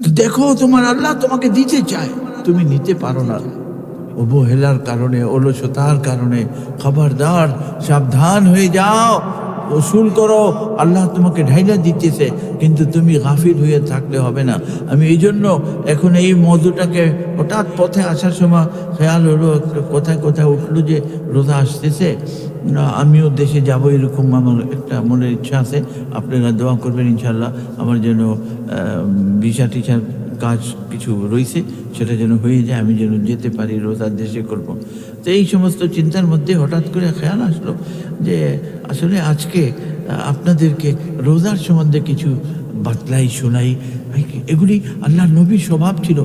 দেখো তোমার আল্লাহ তোমাকে দিতে চায়, তুমি নিতে পারো না, অবহেলার কারণে, অলসতার কারণে। খবরদার, সাবধান হয়ে যাও, ওসুল করো। আল্লাহ তোমাকে ঢাইলা দিতেছে, কিন্তু তুমি গাফিল হয়ে থাকলে হবে না। আমি এই জন্য এখন এই মধুটাকে হঠাৎ পথে আসার সময় খেয়াল হলো, কোথায় কোথায় উঠলো যে রোজা আসতেছে, আমিও দেশে যাব, এরকম আমার একটা মনের ইচ্ছা আছে। আপনারা দোয়া করবেন ইনশাল্লাহ আমার যেন ভিসা টিসার কাজ কিছু রয়েছে, সেটা যেন হয়ে যায়, আমি যেন যেতে পারি, রোজার দেশে করব। তো এই সমস্ত চিন্তার মধ্যে হঠাৎ করে খেয়াল আসলো যে আসলে আজকে আপনাদেরকে রোজার সম্বন্ধে কিছু বাতলাই শোনাই। এগুলি আল্লাহ নবীর স্বভাব ছিল।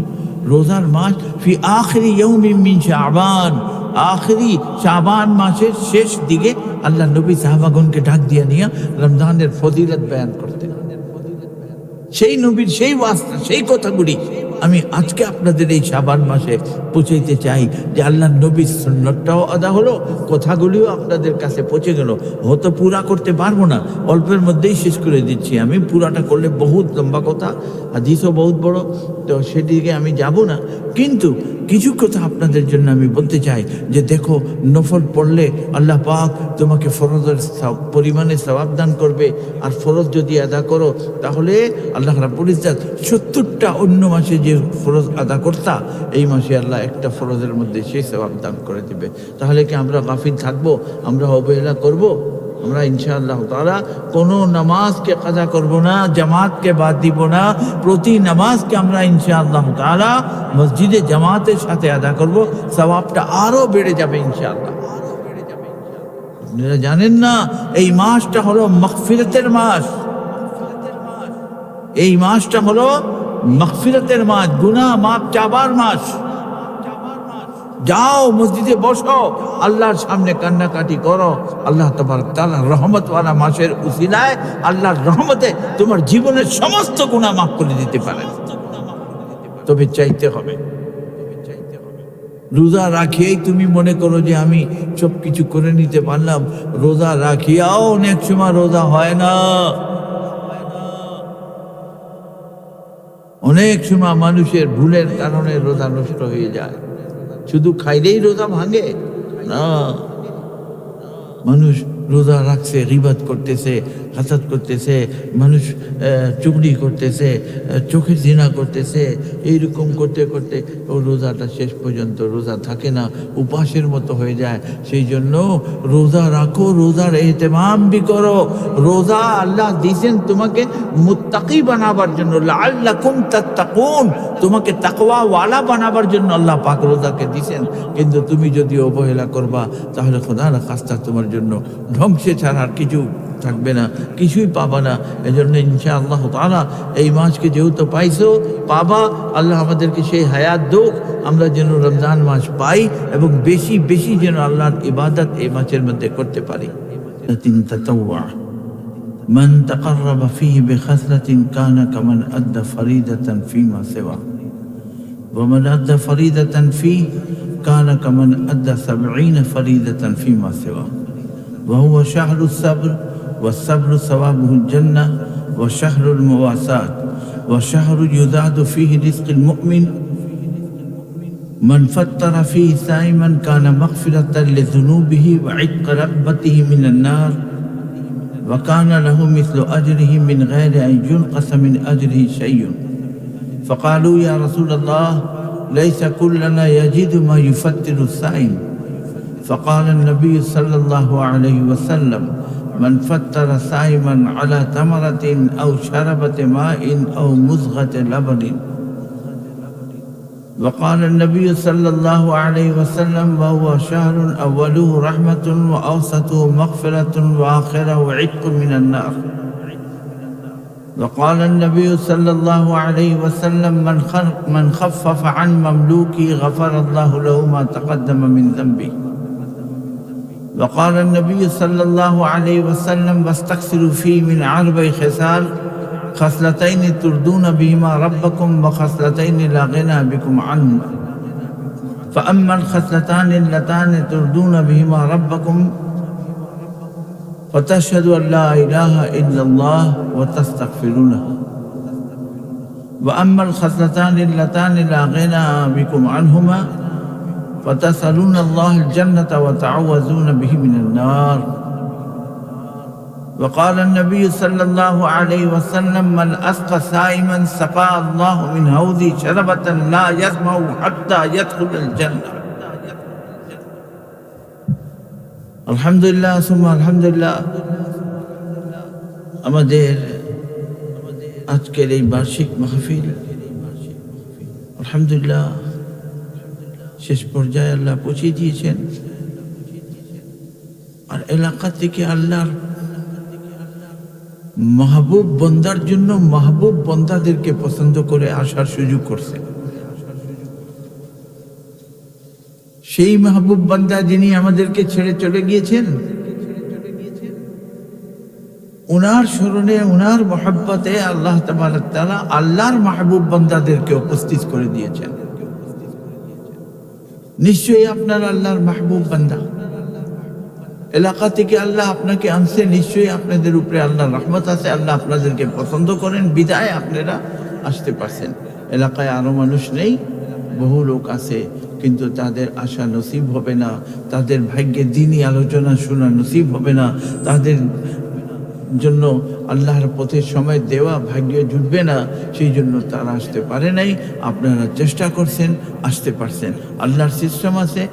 রোজার মাস ফি আখিরি ইয়াউমিন মিন শাবান, আখিরি শাবান মাসের শেষ দিকে আল্লাহ নবী সাহাবাগণকে ডাক দিয়ে নিয়ে রমজানের ফজিলত বয়ান করতেন। সেই নবীর সেই ওয়াস্তা, সেই কথাগুলি আমি আজকে আপনাদের এই শাবান মাসে পৌঁছাইতে চাই, যে আল্লাহ নবীর সুন্নতটাও আদা হলো, কথাগুলিও আপনাদের কাছে পৌঁছে গেল। হয়তো পুরা করতে পারবো না, অল্পের মধ্যেই শেষ করে দিচ্ছি। আমি পুরাটা করলে বহুত লম্বা কথা, হাদিসও বহুত বড়, তো সেদিকে আমি যাব না। কিন্তু কিছু কথা আপনাদের জন্য আমি বলতে চাই, যে দেখো, নফল পড়লে আল্লাহ পাক তোমাকে ফরজের পরিমাণে সওয়াব দান করবে। আর ফরজ যদি আদা করো, তাহলে আল্লাহ রাব্বুল ইজ্জত 70টা অন্য মাসে যে ফরজ আদা করতা, এই মাসে আল্লাহ একটা ফরজের মধ্যে সেই সওয়াব দান করে দিবে। তাহলে কি আমরা গাফিল থাকবো? আমরা অবহেলা করব? আমরা ইনশাআল্লাহ তাআলা কোনো নামাজকে কাজা করব না, জামাতকে বাদ দিব না। প্রতি নামাজকে আমরা ইনশাআল্লাহ তাআলা মসজিদে জামাতের সাথে আদা করব, সওয়াবটা আরো বেড়ে যাবে ইনশাআল্লাহ। আপনারা জানেন না, এই মাসটা হলো মাগফিরাতের মাস। এই মাসটা হলো মাগফিরাতের মাস, গুনাহ মাফ চাবার মাস। যাও মসজিদে বসো, আল্লাহর সামনে কান্নাকাটি করো। আল্লাহ তাবারক তাআলা রহমতওয়ালা মাসের উসিলায় আল্লাহর রহমতে তোমার জীবনের সমস্ত গুনাহ মাফ করে দিতে পারেন। তবে চাইতে হবে। রোজা রাখিয়েই তুমি মনে করো যে আমি সব কিছু করে নিতে পারলাম, রোজা রাখিয়াও অনেক সময় রোজা হয় না। অনেক সময় মানুষের ভুলের কারণে রোজা নষ্ট হয়ে যায়। শুধু খাইলেই রোজা ভাঙে না। মানুষ রোজা রাখছে, গীবত করতেছে, হাসাদ করতেছে, মানুষ চুগলি করতেছে, চোখের জিনা করতেছে, এইরকম করতে করতে ও রোজাটা শেষ পর্যন্ত রোজা থাকে না, উপাসের মতো হয়ে যায়। সেই জন্য রোজা রাখো, রোজার এহতেমাম বি করো। রোজা আল্লাহ দিয়েছেন তোমাকে মুত্তাকি বানাবার জন্য, লাআল্লাকুম তাত্তাকুন, তোমাকে তাকওয়াওয়ালা বানাবার জন্য আল্লাহ পাক রোজাকে দিয়েছেন। কিন্তু তুমি যদি অবহেলা করবা, তাহলে খোদা না খাস্তা তোমার জন্য ধ্বংসে ছাড়া আর কিছু থাকবে না, কিছুই পাবা না। এজন্য ইনশাআল্লাহ তাআলা এই মাসকে যেহেতু পাইছো, পাবা, আল্লাহ আমাদেরকে সেই হায়াত দোক, আমরা যেন রমজান মাস পাই এবং বেশি বেশি যেন আল্লাহর ইবাদত এই মাসের মধ্যে করতে পারি। মান তাকাররাবা ফীহি বিখাসলাতিন কানা কামান আদ্দা ফরিদাতান ফীমা সিওয়া ওয়া মান আদ্দা ফরিদাতান ফীহি কানা কামান আদ্দা 70 ফরিদাতান ফীমা সিওয়া وهو شهر الصبر والصبر ثوابه الجنة وشهر المواساة وشهر يزاد فيه رزق المؤمن من فطر فيه صائما كان مغفرة لذنوبه وعتق رقبته من النار وكان له مثل أجره من غير أن ينقص من أجره شيء فقالوا يا رسول الله ليس كلنا يجد ما يفطر الصائم فقال النبي صلى الله عليه وسلم من فطر صائما على تمرة أو شربة ماء أو مزغة لبن وقال النبي صلى الله عليه وسلم وهو شهر أوله رحمة وأوسطه مغفرة وآخره عتق من النار وقال النبي صلى الله عليه وسلم من خفف عن مملوكه غفر الله له ما تقدم من ذنبه وقال النبي صلى الله عليه وسلم واستكثروا فيه من 4 خصال خصلتين تردون بهما ربكم وخصلتين لا غنى بكم عنهما فأما الخصلتان اللتان تردون بهما ربكم فتشهد أن لا إله إلا الله وتستغفرونه وأما الخصلتان اللتان لا غنى بكم عنهما فتسألون الله الجنة وتعوذون به من النار. وقال النبي صلى الله عليه وسلم من أسقى صائما سقى الله من حوضه شربة لا يسمع حتى يدخل الجنة. আলহামদুলিল্লাহ সুম্মা আলহামদুলিল্লাহ। আমাদের আজকের এই বার্ষিক মাহফিল আলহামদুলিল্লাহ শেষ পর্যায়ে আল্লাহ পৌঁছে দিয়েছেন। আর এলাকা থেকে আল্লাহর মাহবুব বন্দার জন্য মাহবুব বন্দাদেরকে পছন্দ করে আসার সুযোগ করছেন। সেই মাহবুব বান্দা যিনি আমাদেরকে ছেড়ে চলে গিয়েছেন, উনার স্মরণে উনার মহব্বতে আল্লাহ তাবারক তাআলা আল্লাহর মাহবুব বান্দাদেরকে উপস্থিত করে দিয়েছেন। নিশ্চয়ই আপনার আল্লাহর মাহবুব বান্দা, এলাকা থেকে আল্লাহ আপনাকে আনছে, নিশ্চয়ই আপনাদের উপরে আল্লাহর রহমত আছে, আল্লাহ আপনাদেরকে পছন্দ করেন, বিদায় আপনারা আসতে পারছেন। এলাকায় আরো মানুষ নেই, বহু লোক আছে, কিন্তু তাদের আশা নসিব হবে না, তাদের ভাগ্যে দিনই আলোচনা শোনা নসিব হবে না, তাদের জন্য আল্লাহর পথে সময় দেওয়া ভাগ্যে জুটবে না, সেই জন্য তারা আসতে পারে নাই। আপনারা চেষ্টা করছেন, আসতে পারছেন। আল্লাহর সিস্টেম আছে,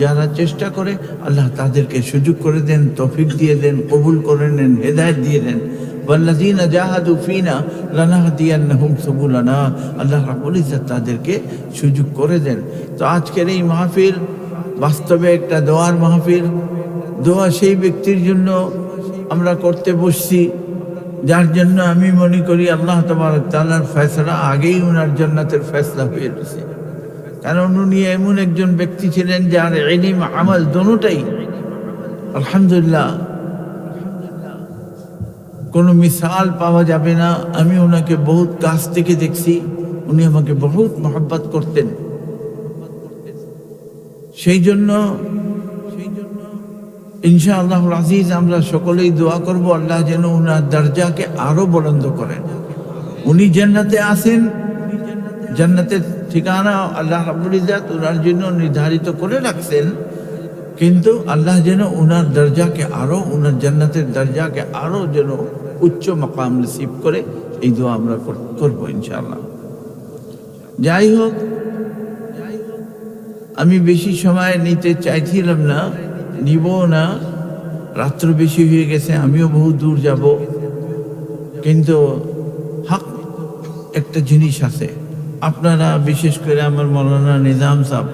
যারা চেষ্টা করে আল্লাহ তাদেরকে সুযোগ করে দেন, তৌফিক দিয়ে দেন, কবুল করে নেন, হেদায়েত দিয়ে দেন। ওয়াল্লাযীনা জাহাদু ফীনা লানাহদিয়ান্নাহুম সুবুলানা, আল্লাহ রাব্বুল ইজ্জত তাদেরকে সুযোগ করে দেন। তো আজকের এই মাহফিল বাস্তবে একটা দোয়ার মাহফিল। দোয়া সেই ব্যক্তির জন্য আমরা করতে বসছি যার জন্য আমি মনে করি আল্লাহ তাবারক তাআলার ফয়সালা আগেই উনার জান্নাতের ফয়সালা হয়ে গেছে। কারণ উনি এমন একজন ব্যক্তি ছিলেন যার ইলম আমল দুটোই আলহামদুলিল্লাহ কোনো মিসাল পাওয়া যাবে না। আমি ওনাকে বহুত কাছ থেকে দেখছি, উনি আমাকে বহুত মহব্বত করতেন। সেই জন্য ইনশাআল্লাহুল আজিজ আমরা সকলেই দোয়া করব আল্লাহ যেন উনার দরজাকে আরো বুলন্দ করেন। উনি জান্নাতে আছেন, জান্নাতের ঠিকানা আল্লাহ রাব্বুল ইজ্জত উনার জন্য নির্ধারিত করে রাখছেন, কিন্তু আল্লাহ যেন উনার দরজাকে আরো, উনার জান্নাতের দরজাকে আরো যেন উচ্চ মাকাম নসিব করে, এই দোয়া আমরা করবো ইনশাআল্লাহ। যাই হোক, আমি বেশি সময় নিতে চাইছিলাম না, নিব না, রাত্র বেশি হয়ে গেছে, আমিও বহু দূর যাব, কিন্তু হক একটা জিনিস আছে। আপনারা বিশেষ করে আমার মৌলানা নিজাম সাহেব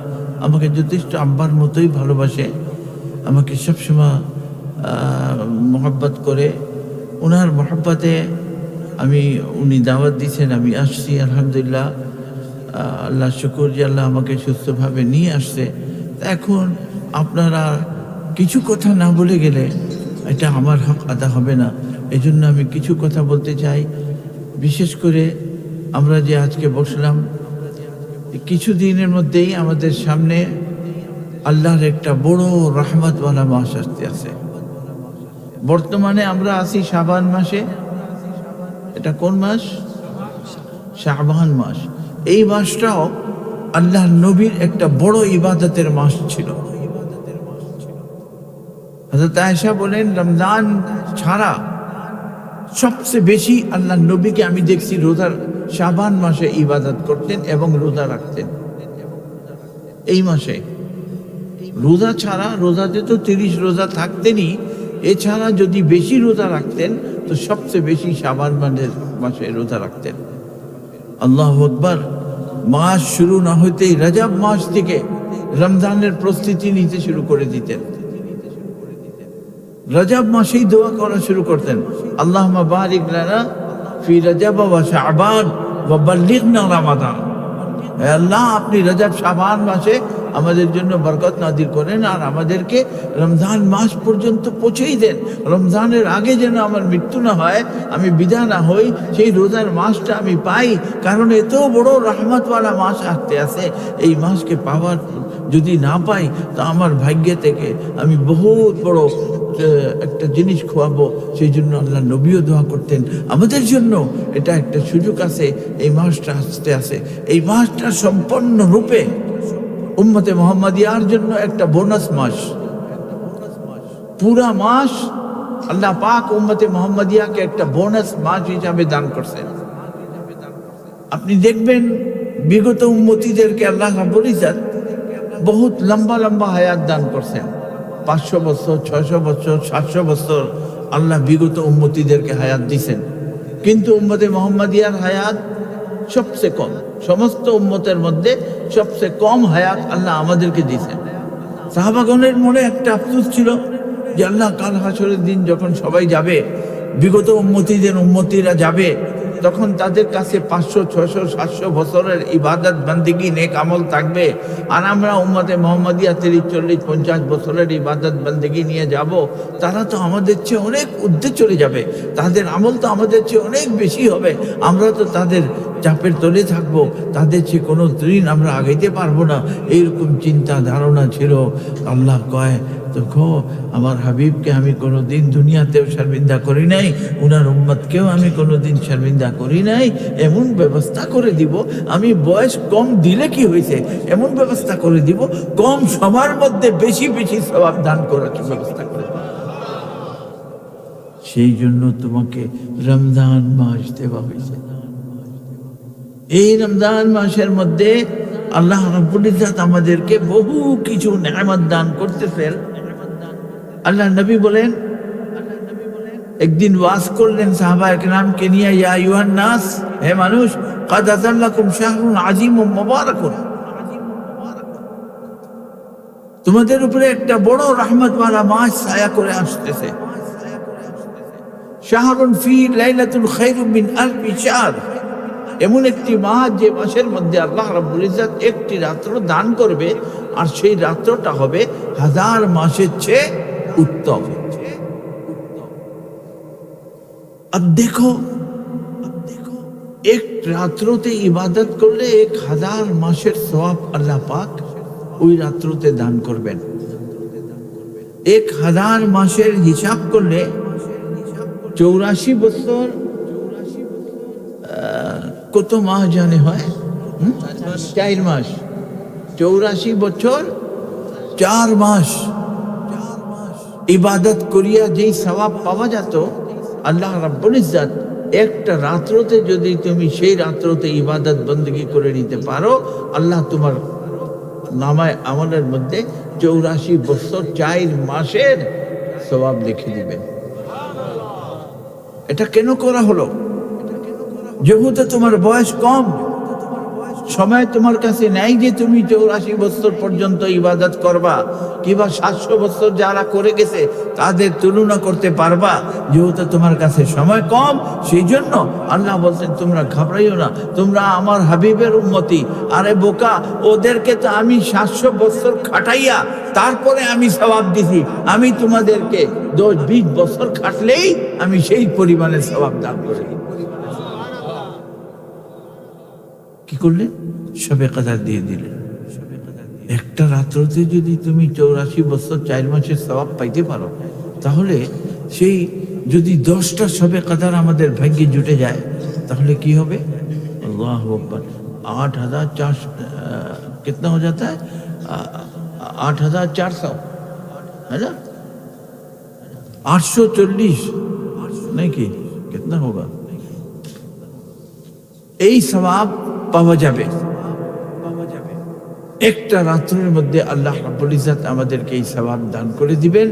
আমাকে যথেষ্ট আব্বার মতোই ভালোবাসে, আমাকে সবসময় মহব্বত করে। ওনার মহব্বতে উনি দাওয়াত দিয়েছেন, আমি আসছি আলহামদুলিল্লাহ। আল্লাহ শুকর যে আল্লাহ আমাকে সুস্থভাবে নিয়ে আসছে। এখন আপনারা কিছু কথা না বলে গেলে এটা আমার হক আদা হবে না, এই জন্য আমি কিছু কথা বলতে চাই। বিশেষ করে আমরা যে আজকে বসলাম, কিছু দিনের মধ্যেই আমাদের সামনে আল্লাহর একটা বড় রহমতওয়ালা মাস আসতে আছে। বর্তমানে আমরা আছি শাবান মাসে। এটা কোন মাস? শাবান মাস। এই মাসটাও আল্লাহর নবীর একটা বড় ইবাদতের মাস ছিল। হযরত আয়েশা বলেন, রমজান ছাড়া সবচেয়ে বেশি আল্লাহর নবীকে আমি দেখছি রোজার শাবান মাসে ইবাদত করতেন এবং রোজা রাখতেন। এই মাসে রোজা ছাড়া, রোজাতে তো 30 রোজা থাকতেনই, এছাড়া যদি বেশি রোজা রাখতেন তো সবচেয়ে বেশি শাবান মাসে রোজা রাখতেন। আল্লাহু আকবার। মাস শুরু না হইতেই রজব মাস থেকে রমজানের প্রস্তুতি নিতে শুরু করে দিতেন। রজব মাসেই দোয়া করা শুরু করতেন, আল্লাহুম্মা বারিক লানা ফি রজব ওয়া শাবান ওয়া বাল্লিগনা রমাদান। হে আল্লাহ, আপনি রজব শাবান মাসে আমাদের জন্য বরকত নাযিল করেন আর আমাদেরকে রমজান মাস পর্যন্ত পৌঁছেই দেন। রমজানের আগে যেন আমার মৃত্যু না হয়, আমি বিদায় না হই, সেই রোজার মাসটা আমি পাই। কারণ এত বড় রহমতওয়ালা মাস আসতে আছে, এই মাসকে পাওয়ার যদি না পাই তো আমার ভাগ্য থেকে আমি বহুত বড় একটা জিনিস খোয়াবো, সেই জন্য আল্লাহ নবীও দোয়া করতেন আমাদের জন্য। এটা একটা সুযোগ আছে, এই মাসটা আসতে আছে, এই মাসটা সম্পূর্ণরূপে উম্মতে মুহাম্মাদিয়ার জন্য একটা বোনাস মাস। পুরা মাস আল্লাহ পাক উম্মতে মুহাম্মাদিয়াকে একটা বোনাস মাস হিসাবে দান করছেন। আপনি দেখবেন বিগত উম্মতিদেরকে আল্লাহ রাব্বুল ইজ্জত বহুত লম্বা লম্বা হায়াত দান করছেন। 500 বছর, 600 বছর, 700 বছর আল্লাহ বিগত উম্মতিদেরকে হায়াত দিছেন। কিন্তু উম্মতে মুহাম্মাদিয়ার হায়াত সবচেয়ে কম, সমস্ত উম্মতের মধ্যে সবচেয়ে কম হায়াত আল্লাহ আমাদেরকে দিয়েছেন। সাহাবাগণের মনে একটা আফসোস ছিল যে আল্লাহ কাল হাসরের দিন যখন সবাই যাবে, বিগত উম্মতিরা যাবে, তখন তাদের কাছে 500, 600, 700 বছরের ইবাদত বন্দেগী নেক আমল থাকবে, আর আমরা উম্মতে মুহাম্মাদিয়া 30, 40, 50 বছরের ইবাদত বন্দেগী নিয়ে যাব। তারা তো আমাদের চেয়ে অনেক ঊর্ধ্বে চলে যাবে, তাদের আমল তো আমাদের চেয়ে অনেক বেশি হবে, আমরা তো তাদের চাপের তলে থাকবো, তাদের চেয়ে কোনো দিন আমরা আগাইতে পারবো না, এইরকম চিন্তা ধারণা ছিল। আল্লাহ কয়, দেখো আমার হাবিবকে আমি কোনো দিন দুনিয়াতেও শর্মিন্দা করি নাই, উনার উম্মতকেও আমি কোনো দিন শর্মিন্দা করি নাই। এমন ব্যবস্থা করে দিব, আমি বয়স কম দিলে কি হয়েছে, এমন ব্যবস্থা করে দিব, কম সময়ের মধ্যে বেশি বেশি সওয়াব দান করার ব্যবস্থা করে দিব। সেই জন্য তোমাকে রমজান মাস দেওয়া হয়েছে। এই রমজান মাসের মধ্যে আল্লাহ রাব্বুল ইজ্জত আমাদেরকে বহু কিছু নেয়ামত দান করতেছেন। আল্লাহ নবী বলেন, একদিন ওয়াজ করলেন সাহাবায়ে কেরামকে নিয়ে, ইয়া আইয়ুহান নাস, হে মানুষ, কাদ আযাল্লাকুম শাহরুন আযীমুম মুবারাকুন, তোমাদের উপরে একটা বড় রহমতওয়ালা মাস ছায়া করে আসতেছে। শাহরুন ফি লাইলাতুল খায়রুম মিন আলফি শাহর, এমন একটি মাস যে মাসের মধ্যে আল্লাহ রাব্বুল ইজ্জত একটি রাত্র দান করবে, আর সেই রাত্রটা হবে 1000 মাসের চেয়ে উত্তম। अब देखो एक রাত্রতে ইবাদত করলে 1000 মাসের সওয়াব আল্লাহ পাক ওই রাত্রতে দান করবেন। 1000 মাসের হিসাব করলে 84 বছর, কত মাস জানে হয়? 4 মাস। 84 বছর 4 মাস ইবাদত করিয়া যেই সওয়াব পাওয়া যেত, আল্লাহ রাব্বুল ইজ্জত একটা রাত্রতে যদি তুমি সেই রাত্রতে ইবাদত বন্দেগী করে নিতে পারো, আল্লাহ তোমার নামায় আমলের মধ্যে 84 বছর 4 মাসের সওয়াব লিখে দিবেন। এটা কেন করা হলো? যেহেতু তোমার বয়স কম, সময় তোমার কাছে নাই যে তুমি 84 বছর পর্যন্ত ইবাদত করবা, কিংবা 700 বছর যারা করে গেছে তাদের তুলনা করতে পারবা। যেহেতু তোমার কাছে সময় কম, সেই জন্য আল্লাহ বলছেন তোমরা ঘাবড়াইও না, তোমরা আমার হাবিবের উম্মতি। আরে বোকা, ওদেরকে তো আমি 700 বছর খাটাইয়া তারপরে আমি সওয়াব দিছি, আমি তোমাদেরকে 10-20 বছর খাটলেই আমি সেই পরিমাণে সওয়াব দান করে দিই। কি করলেন? শবে কদর দিয়ে দিলেন। একটা রাত্রতে যদি তুমি 84 বছর 4 মাসের সওয়াব পাইতে পারো, তাহলে সেই যদি 10টা শবে কদর আমাদের ভাগ্যে জুটে যায়, তাহলে কি হবে? আল্লাহু আকবার। 8400 कितना हो जाता है? 8400 है ना? 840 नहीं कि कितना होगा? এই সওয়াব পাওয়া যাবে একটা রাত্রের মধ্যে। আল্লাহ রাব্বুল ইজ্জত আমাদেরকে এই সওয়াব দান করে দিবেন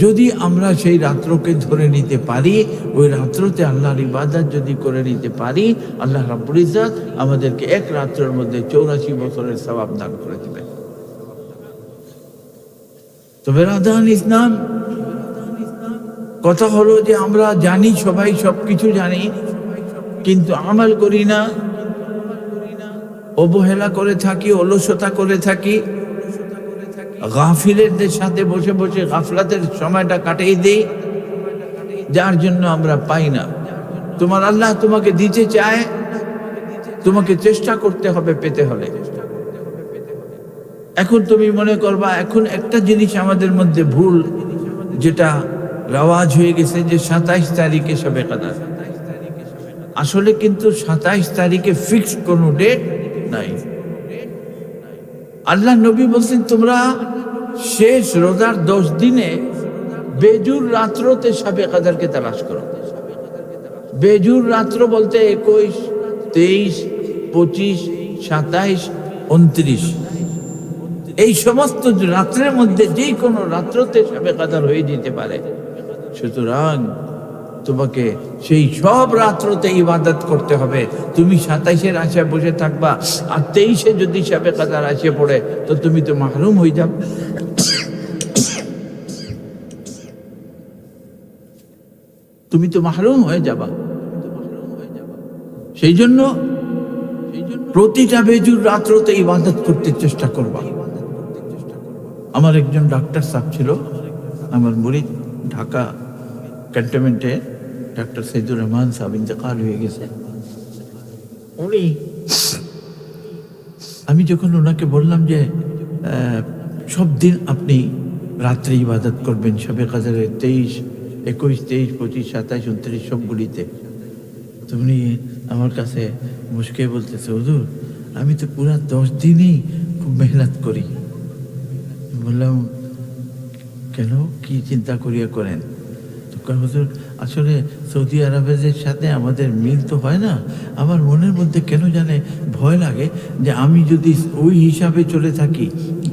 যদি আমরা সেই রাত্রকে ধরে নিতে পারি। ওই রাত্রতে আল্লাহর ইবাদত যদি করে নিতে পারি, আল্লাহ রাব্বুল ইজ্জত আমাদেরকে এক রাত্রের মধ্যে 84 বছরের সওয়াব দান করে দিবেন। তো বেরাদান ইসলাম, কথা হলো যে আমরা জানি, সবাই সবকিছু জানি, কিন্তু আমল করি না, অবহেলা করে থাকি, অলসতা করে থাকি, গাফিলদের সাথে বসে বসে গাফলাতের সময়টা কাটিয়ে দেই, যার জন্য আমরা পাই না। তোমার আল্লাহ তোমাকে দিতে চায়, তোমাকে চেষ্টা করতে হবে পেতে হলে। এখন তুমি মনে করবা, এখন একটা জিনিস আমাদের মধ্যে ভুল, যেটা রেওয়াজ হয়ে গেছে যে 27 তারিখে শবে কদর, আসলে কিন্তু 27 তারিখে ফিক্স কোনো ডেট নাই। আল্লাহ নবী বলছেন তোমরা শেষ রোজার 10 দিনে বেজুর রাত্রতে শবে কদরকে তালাশ করো। বেজুর রাত্র বলতে 21, 23, 25, 27, 29 এই সমস্ত রাত্রের মধ্যে যে কোনো রাত্রতে শবে কদর হয়ে যেতে পারে। সুতরাং তোমাকে সেই সব রাত্রতে ইবাদত করতে হবে। তুমি 27-এর আশায় বসে থাকবা আর 23-এ যদি শবে কদর আসে পড়ে তো তুমি তো মাহরুম হয়ে যাবে। তুমি তো মাহরুম হয়ে যাবা। সেই জন্য প্রতিটা বেজুর রাত্রতে ইবাদত করতে চেষ্টা করবা। আমার একজন ডাক্তার সাহেব ছিল, আমার মুরিদ, ঢাকা ক্যান্টনমেন্টে ডাক্তার সৈয়দুর রহমান সাহেব ইন্তেকাল হয়ে গেছে। উনি, আমি যখন ওনাকে বললাম যে সব দিন আপনি রাত্রে ইবাদত করবেন শবে কদরের 23, 21, 23, 25, 27, 29 সবগুলিতে, তো উনি আমার কাছে মুশকে বলতেছে, হুজুর আমি তো পুরা 10 দিনই খুব মেহনত করি। বললাম কেন, কি চিন্তা করিয়া করেন? তো হুজুর আসলে সৌদি আরবের সাথে আমাদের মিল তো হয় না, আমার মনের মধ্যে কেন জানে ভয় লাগে যে আমি যদি ওই হিসাবে চলে থাকি,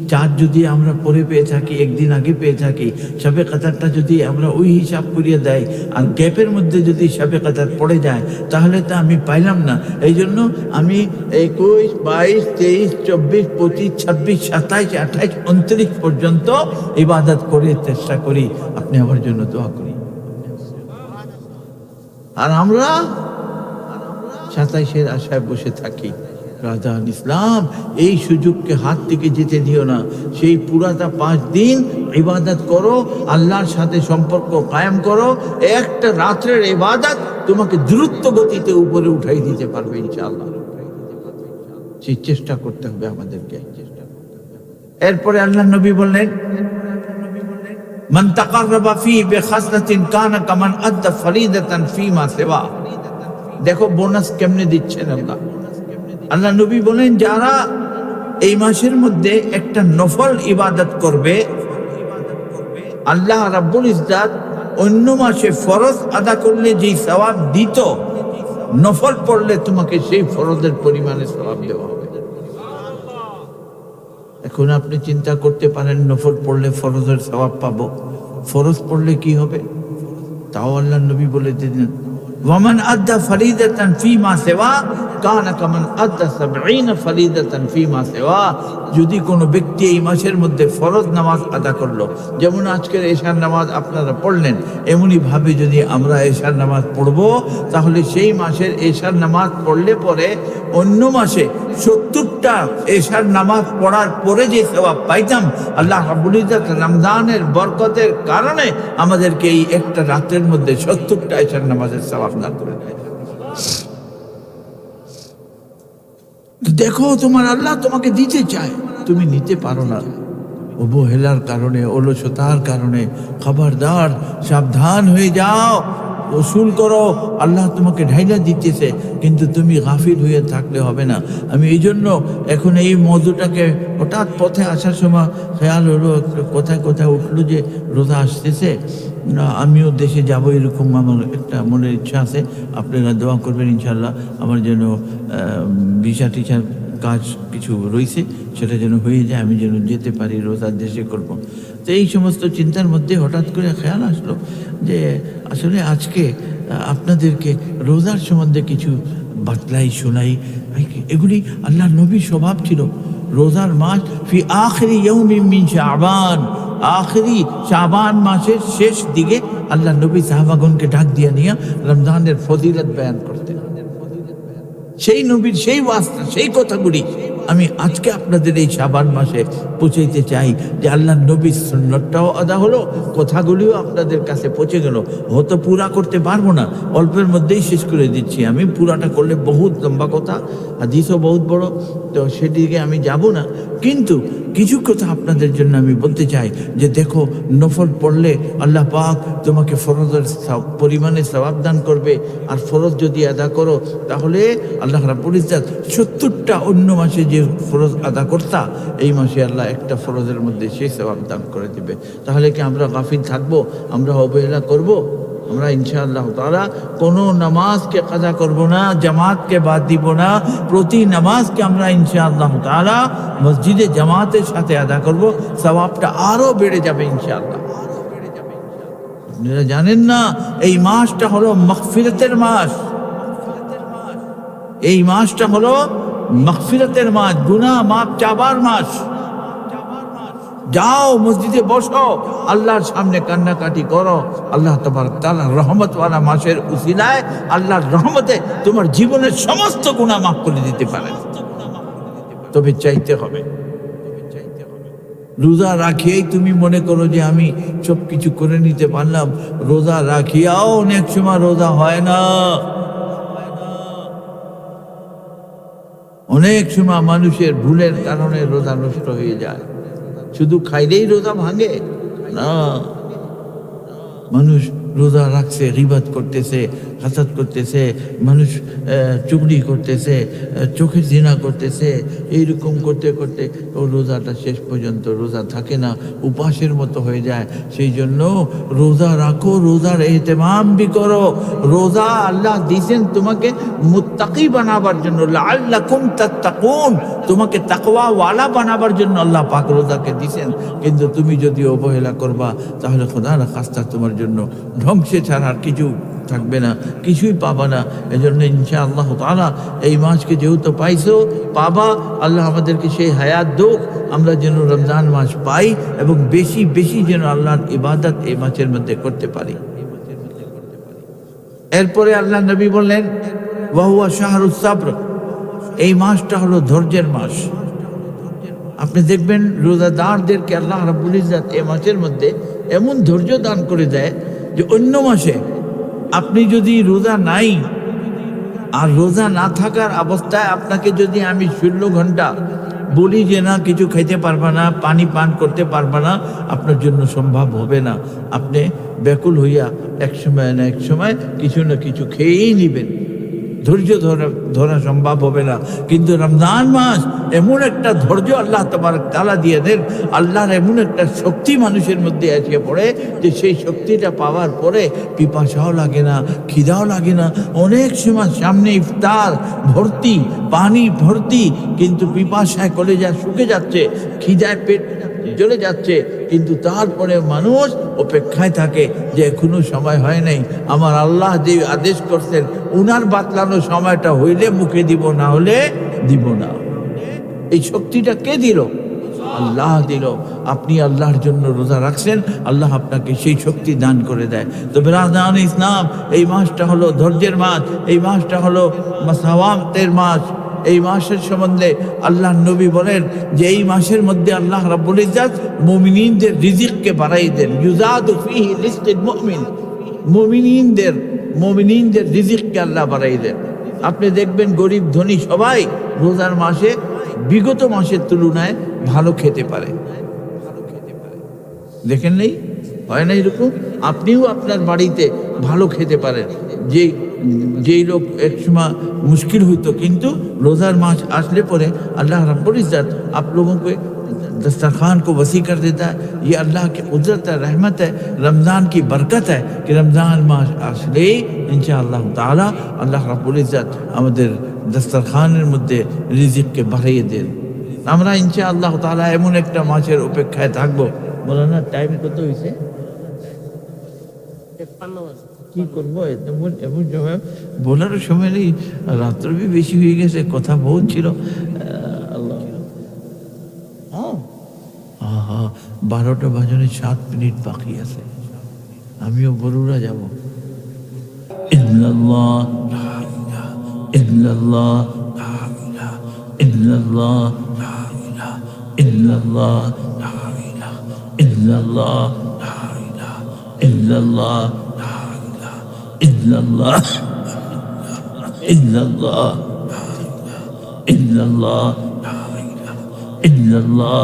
চাঁদ যদি আমরা পরে পেয়ে থাকি, একদিন আগে পেয়ে থাকি, শবে কদরটা যদি আমরা ওই হিসাব করিয়ে দেয় আর গ্যাপের মধ্যে যদি শবে কদর পড়ে যায় তাহলে তা আমি পাইলাম না। এই জন্য আমি 21, 22, 23, 24, 25, 26, 27, 28, 29 পর্যন্ত ইবাদত করে চেষ্টা করি। আপনি আমার জন্য দোয়া করি। আর আমরা 27-এর আশায় বসে থাকি। রাজান ইসলাম এই সুযোগকে হাত থেকে যেতে দিও না। সেই পুরাটা 5 দিন ইবাদত করো, আল্লাহর সাথে সম্পর্ক কায়েম করো। একটা রাত্রের ইবাদত তোমাকে দ্রুত গতিতে উপরে উঠাই দিতে পারবে ইনশাআল্লাহ। সেই চেষ্টা করতে হবে আমাদেরকে। এরপরে আল্লাহ নবী বললেন, মান তাকাররাবা ফি বিখাসলাতিন কানা কামান আদ্দা ফরিদাতান ফিমা সিওয়া। দেখো বোনাস কেমনে দিচ্ছেন আল্লাহ। আল্লাহ নবী বলেন যারা এই মাসের মধ্যে একটা নফল ইবাদত করবে, আল্লাহ রাব্বুল ইজ্জত অন্য মাসে ফরজ আদা করলে যেই সওয়াব দিত, নফল পড়লে তোমাকে সেই ফরজের পরিমাণে সওয়াব দেওয়া হবে। এখন আপনি চিন্তা করতে পারেন নফল পড়লে ফরজের সওয়াব পাবো, ফরজ পড়লে কি হবে? তাও আল্লাহ নবী বলে দিলেন, ওয়ামান আদ্দা ফরিদাতান ফিমা সিওয়া কানা কামান আদ্দা 70 ফরিদাতান ফিমা সিওয়া। যদি কোনো ব্যক্তি এই মাসের মধ্যে ফরজ নামাজ আদা করলো, যেমন আজকের এশার নামাজ আপনারা পড়লেন, এমনি ভাবে যদি আমরা এশার নামাজ পড়বো তাহলে সেই মাসের এশার নামাজ পড়লে পরে অন্য মাসে 70টা এশার নামাজ পড়ার পরে যে সওয়াব পাইতাম, আল্লাহ রাব্বুল ইজ্জত রমজানের বরকতের কারণে আমাদেরকে এই একটা রাতের মধ্যে 70টা এশার নামাজের সওয়াব দান করে দেয়। দেখো তোমার আল্লাহ তোমাকে দিতে চায়, তুমি নিতে পারো না। অবহেলার কারণে, অলসতার কারণে খবরদার, সাবধান হয়ে যাও। ওসুল করো, আল্লাহ তোমাকে ঢাইলা দিতেছে, কিন্তু তুমি গাফিল হয়ে থাকলে হবে না। আমি এই জন্য এখন এই মধুটাকে হঠাৎ পথে আসার সময় খেয়াল হলো, কোথায় কোথায় উঠলো যে রোজা আসতেছে, আমিও দেশে যাবো, এরকম আমার একটা মনের ইচ্ছা আছে। আপনারা দোয়া করবেন ইনশাল্লাহ আমার যেন ভিসা টিসার কাজ কিছু রয়েছে সেটা যেন হয়ে যায়, আমি যেন যেতে পারি, রোজার দেশে করব। তো এই সমস্ত চিন্তার মধ্যে হঠাৎ করে খেয়াল আসলো যে আসলে আজকে আপনাদেরকে রোজার সম্বন্ধে কিছু বাতলাই শোনাই। এগুলি আল্লাহ নবীর স্বভাব ছিল। রোজার মাস ফি আখিরি ইয়াউমিন মিন শাবান, আখিরি শাবান মাসের শেষ দিকে আল্লাহ নবী সাহাবাগণকে ডাক দিয়া নিয়ে রমজানের ফজিলত বয়ান করতেন। সেই নবীর সেই ওয়াস্তা, সেই কথাগুলি আমি আজকে আপনাদের এই শাবান মাসে পৌঁছাইতে চাই, যে আল্লাহ নবীর সুন্নতটাও আদা হলো, কথাগুলিও আপনাদের কাছে পৌঁছে গেল। হয়তো পুরা করতে পারবো না, অল্পের মধ্যেই শেষ করে দিচ্ছি। আমি পুরাটা করলে বহুত লম্বা কথা, হাদিসও বহুত বড়, তো সেদিকে আমি যাব না। কিন্তু কিছু কথা আপনাদের জন্য আমি বলতে চাই যে দেখো, নফল পড়লে আল্লাহ পাক তোমাকে ফরজের পরিমাণে সওয়াব দান করবে, আর ফরজ যদি আদা করো তাহলে আল্লাহ রাব্বুল ইজ্জত 70টা অন্য মাসে যে ফরজ আদা করতা, এই মাসে আল্লাহ একটা ফরজের মধ্যে সেই সওয়াব দান করে দিবে। তাহলে কি আমরা গাফিল থাকবো? আমরা অবহেলা করব? আমরা ইনশাআল্লাহ তাআলা কোনো নামাজকে কাজা করব না, জামাতকে বাদ দিব না। প্রতি নামাজকে আমরা ইনশাআল্লাহ তাআলা মসজিদে জামাতের সাথে আদা করব, সওয়াবটা আরো বেড়ে যাবে ইনশাআল্লাহ। আপনারা জানেন না, এই মাসটা হলো মাগফিরাতের মাস। এই মাসটা হলো মাগফিরাতের মাস, গুনাহ মাফ চাবার মাস। যাও মসজিদে বসো, আল্লাহর সামনে কান্নাকাটি করো। আল্লাহ তাবারক তাআলা রহমতওয়ালা মাসের উসিলায় আল্লাহর রহমতে তোমার জীবনের সমস্ত গুনাহ মাফ করে দিতে পারেন। তবে চাইতে হবে। রোজা রাখিয়েই তুমি মনে করো যে আমি সব কিছু করে নিতে পারলাম। রোজা রাখিয়াও অনেক সময় রোজা হয় না। অনেক সময় মানুষের ভুলের কারণে রোজা নষ্ট হয়ে যায়। শুধু খাইলেই রোজা ভাঙে না। মানুষ রোজা রাখছে, গীবত করতেছে, হাসাদ করতেছে, মানুষ চুগলি করতেছে, চোখের জিনা করতেছে, এইরকম করতে করতে ও রোজাটা শেষ পর্যন্ত রোজা থাকে না, উপাসের মতো হয়ে যায়। সেই জন্য রোজা রাখো, রোজার এহতেমাম বি করো। রোজা আল্লাহ দিয়েছেন তোমাকে মুত্তাকি বানাবার জন্য, লাআল্লাকুম তাত্তাকুন, তোমাকে তাকওয়াওয়ালা বানাবার জন্য আল্লাহ পাক রোজাকে দিয়েছেন। কিন্তু তুমি যদি অবহেলা করবা তাহলে খোদা না খাস্তা তোমার জন্য ধ্বংসে ছাড়া আর কিছু থাকবে না, কিছুই পাবা না। এজন্য ইনশাআল্লাহ তাআলা এই মাসকে যেহেতু পাইছো, পাবা, আল্লাহ আমাদেরকে সেই হায়াত দোক, আমরা যেন রমজান মাস পাই এবং বেশি বেশি যেন আল্লাহর ইবাদত এই মাসের মধ্যে করতে পারি। এরপরে আল্লাহ নবী বললেন ওয়া হুয়া শাহরুস সাবর, এই মাসটা হলো ধৈর্যের মাস। আপনি দেখবেন রোজাদারদেরকে আল্লাহ রাব্বুল ইজ্জত এই মাসের মধ্যে এমন ধৈর্য দান করে দেয় যে অন্য মাসে আপনি যদি রোজা নাই, আর রোজা না থাকার অবস্থায় আপনাকে যদি আমি 16 ঘন্টা বলি যে না কিছু খাইতে পারবা না, পানি পান করতে পারবা না, আপনার জন্য সম্ভব হবে না। আপনি ব্যাকুল হইয়া এক সময় না এক সময় কিছু না কিছু খেয়েই নেবেন, ধৈর্য ধরা সম্ভব হবে না। কিন্তু রমজান মাস এমন একটা ধৈর্য আল্লাহ তাবারক তাআলা দিয়ে দেন, আল্লাহর এমন একটা শক্তি মানুষের মধ্যে এসে পড়ে যে সেই শক্তিটা পাওয়ার পরে পিপাসাও লাগে না, খিদাও লাগে না। অনেক সময় সামনে ইফতার ভর্তি, পানি ভর্তি, কিন্তু পিপাসায় কলেজা শুকে যাচ্ছে, খিদায় পেট জ্বলে যাচ্ছে, কিন্তু তারপরে মানুষ অপেক্ষায় থাকে যে এখনো সময় হয় নাই, আমার আল্লাহ যে আদেশ করছেন উনার বাতলানো সময়টা হইলে মুখে দিব, না হলে দিব না। এই শক্তিটা কে দিল? আল্লাহ দিল। আপনি আল্লাহর জন্য রোজা রাখছেন, আল্লাহ আপনাকে সেই শক্তি দান করে দেয়। তো বিরাদরান ইসলাম, এই মাসটা হলো ধৈর্যের মাস, এই মাসটা হলো মাসাওয়াতের মাস। এই মাসের সম্বন্ধে আল্লাহ নবী বলেন যে এই মাসের মধ্যে আল্লাহ রাব্বুল ইজ্জত মুমিনদের রিজিককে বাড়াই দেন। ইউজাদু ফীহি রিজকুল মুমিন, মুমিনদের রিজিককে আল্লাহ বাড়াই দেন। আপনি দেখবেন গরিব ধনী সবাই রোজার মাসে বিগত মাসের তুলনায় ভালো খেতে পারে। দেখেন নেই, হয় না এরকম? আপনিও আপনার বাড়িতে ভালো খেতে পারেন। যেই লোক একসময় মুশকিল হইতো, কিন্তু रोज़ार मास असले पर अल्लाह रब्बुल इज़्ज़त आप लोगों को दस्तरखान को वसी कर देता है। ये अल्लाह की कुदरत है, रहमत है, रमज़ान की बरकत है कि रमज़ान मास আসলে ইনশাআল্লাহ তাআলা আল্লাহ রাব্বুল ইজ্জত আমাদের দস্তরখানের মধ্যে রিজিককে বাড়িয়ে দেন। আমরা ইনশাআল্লাহ তাআলা এমন একটা মাসের অপেক্ষায় থাকব। বলানা টাইম কত হইছে? 51 কি করবো, এমন সময় বলার সময় নেই, রাত্র भी বেশি হয়ে গেছে, কথা বহুত ছিল। আল্লাহ, হ্যাঁ 12টা বাজনে 7 মিনিট বাকি আছে, আমিও বরুড়া যাব। ইল্লাল্লাহ লা ইলাহা ইল্লাল্লাহ লা ইলাহা ইল্লাল্লাহ লা ইলাহা ইল্লাল্লাহ লা ইলাহা ইল্লাল্লাহ লা ইলাহা ইল্লাল্লাহ illallah illallah illallah illallah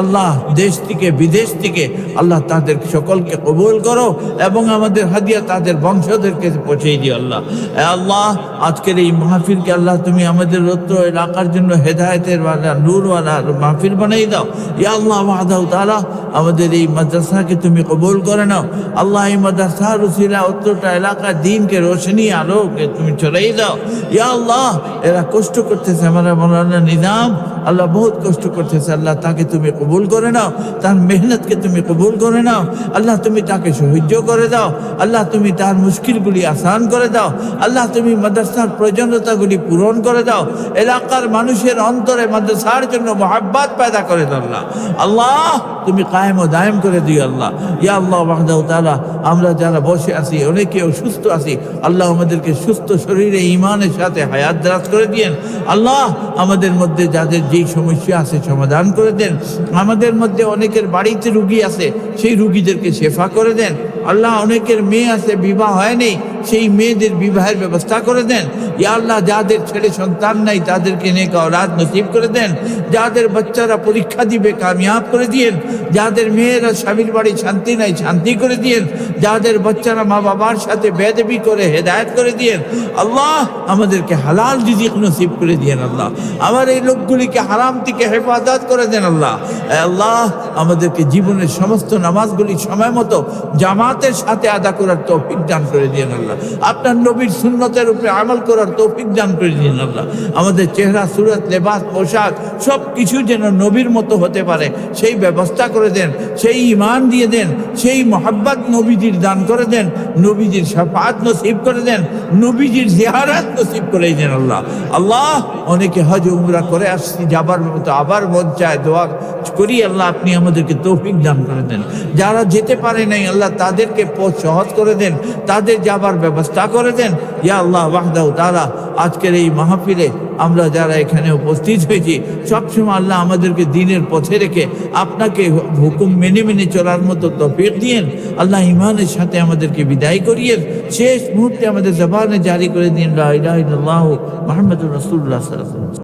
আল্লাহ দেশ থেকে বিদেশ থেকে আল্লাহ তাদের সকলকে কবুল করো এবং আমাদের হাদিয়া তাদের বংশধরকে পৌঁছে দিও আল্লাহ। আল্লাহ আজকের এই মাহফিলকে আল্লাহ তুমি আমাদের রত্র এলাকার জন্য হেদায়েতের ওয়ালা নূরওয়ালা মাহফিল বানাই দাও ইয়া আল্লাহ ওয়াহদাহু তাআলা। আমাদের এই মাদ্রাসাকে তুমি কবুল করে নাও আল্লাহ। এই মাদ্রাসার উসিলা অত্রটা এলাকার দিনকে রোশনি আলোকে তুমি ছড়াই দাও ইয়া আল্লাহ। এরা কষ্ট করতেছে আমার মৌলানা নিজাম আল্লাহ বহুত কষ্ট করতেছে আল্লাহ, তাকে তুমি কবুল করে নাও, তার মেহনতকে তুমি কবুল করে নাও আল্লাহ। তুমি তাকে সাহায্য করে দাও আল্লাহ, তুমি তার মুশকিলগুলি আসান করে দাও আল্লাহ। তুমি মাদ্রাসার প্রয়োজনীয়তাগুলি পূরণ করে দাও, এলাকার মানুষের অন্তরে মাদ্রাসার জন্য মহাব্বত পয়দা করে দাও আল্লাহ। আল্লাহ তুমি কায়েম ও দায়েম করে দিও আল্লাহ ইয়া আল্লাহ ওয়াহদাহু তাআলা। আমরা যারা বসে আছি অনেকে অসুস্থ আছি আল্লাহ, আমাদেরকে সুস্থ শরীরে ঈমানের সাথে হায়াত দারাজ করে দিয়েন আল্লাহ। আমাদের মধ্যে যাদের যেই সমস্যা আছে সমাধান করে দেন। আমাদের মধ্যে অনেকের বাড়িতে রুগী আছে, সেই রুগীদেরকে শেফা করে দেন আল্লাহ। অনেকের মেয়ে আছে বিবাহ হয়নি, সেই মেয়েদের বিবাহের ব্যবস্থা করে দেন ইয়া আল্লাহ। যাদের ছেলে সন্তান নাই তাদেরকে নেক ঔলাদ নসিব করে দেন। যাদের বাচ্চারা পরীক্ষা দিবে কামিয়াব করে দিয়েন। যাদের মেয়েরা স্বামীর বাড়ি শান্তি নাই শান্তি করে দিয়েন। যাদের বাচ্চারা মা বাবার সাথে বেয়াদবি করে হেদায়েত করে দিয়েন আল্লাহ। আমাদেরকে হালাল রিজিক নসিব করে দিয়েন আল্লাহ। আমার এই লোকগুলিকে হারাম থেকে হেফাজত করে দেন আল্লাহ। আল্লাহ আমাদেরকে জীবনের সমস্ত নামাজগুলি সময় মতো জামাতের সাথে আদা করার তৌফিক দান করে দিয়েন আল্লাহ। আপনার নবীর সুন্নতের উপরে আমল করার তৌফিক দান করে দিয়েন আল্লাহ। আমাদের চেহারা সুরত লেবাস পোশাক সব কিছু যেন নবীর মতো হতে পারে সেই ব্যবস্থা করে দেন, সেই ঈমান দিয়ে দেন, সেই মোহাব্বত নবীজির দান করে দেন, নবীজির শাফাআত নসিব করে দেন, নবীজির জিয়ারত নসিব করে দেন আল্লাহ। আল্লাহ অনেকে হজ উমরা করে আসছি, যাবার মতো আবার মন চায়, দোয়া করি আল্লাহ আপনি আমাদেরকে তৌফিক দান করে দেন। যারা যেতে পারে নাই আল্লাহ তাদেরকে পথ সহজ করে দেন, তাদের যাবার ব্যবস্থা করে দেন ইয়া আল্লাহ ওয়াহদাহু তাআলা। আজকের এই মাহফিলে আমরা যারা এখানে উপস্থিত হয়েছি সবসময় আল্লাহ আমাদেরকে দিনের পথে রেখে আপনাকে হুকুম মেনে মেনে চলার মতো তৌফিক দিয়েন আল্লাহ। ঈমানের সাথে আমাদেরকে বিদায় করিয়েন, শেষ মুহূর্তে আমাদের জবানে জারি করে দিন লা ইলাহা ইল্লাল্লাহু মুহাম্মাদুর রাসূলুল্লাহ সাল্লাল্লাহু আলাইহি ওয়াসাল্লাম।